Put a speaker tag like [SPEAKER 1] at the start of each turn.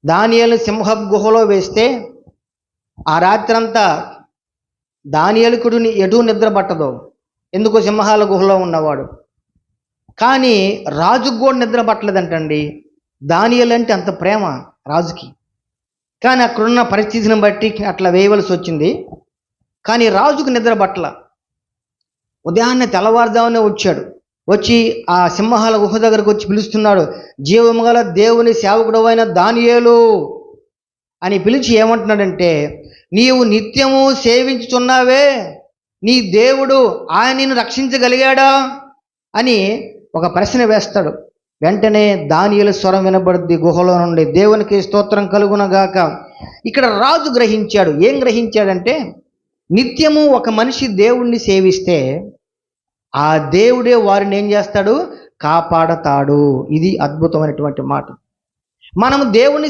[SPEAKER 1] దానియేలు సింహపు గుహలో వేస్తే ఆ రాత్రంతా దానియేలుకుడిని ఎటూ నిద్ర పట్టదు. ఎందుకు? సింహాల గుహలో ఉన్నవాడు. కానీ రాజుకు కూడా నిద్ర పట్టలేదంటండి. దానియేలు అంటే అంత ప్రేమ రాజుకి. కానీ అక్కడున్న పరిస్థితిని బట్టి అట్లా వేయవలసి వచ్చింది. కానీ రాజుకు నిద్ర పట్టల. ఉదయాన్నే తెల్లవారుజామునే వచ్చాడు. వచ్చి ఆ సింహాల గుహ దగ్గరకు వచ్చి పిలుస్తున్నాడు, జీవము గల దేవుని సేవకుడు అయిన దానియేలు అని పిలిచి ఏమంటున్నాడంటే, నీవు నిత్యము సేవించుచున్నావే, నీ దేవుడు ఆయన నిన్ను రక్షించగలిగాడా అని ఒక ప్రశ్న వేస్తాడు. వెంటనే దానియేలు స్వరం వినబడుద్ది గుహలో నుండి, దేవునికి స్తోత్రం కలుగునగాక. ఇక్కడ రాజు గ్రహించాడు. ఏం గ్రహించాడంటే, నిత్యము ఒక మనిషి దేవుణ్ణి సేవిస్తే ఆ దేవుడే వారిని ఏం చేస్తాడు? కాపాడతాడు. ఇది అద్భుతమైనటువంటి మాట. మనము దేవుణ్ణి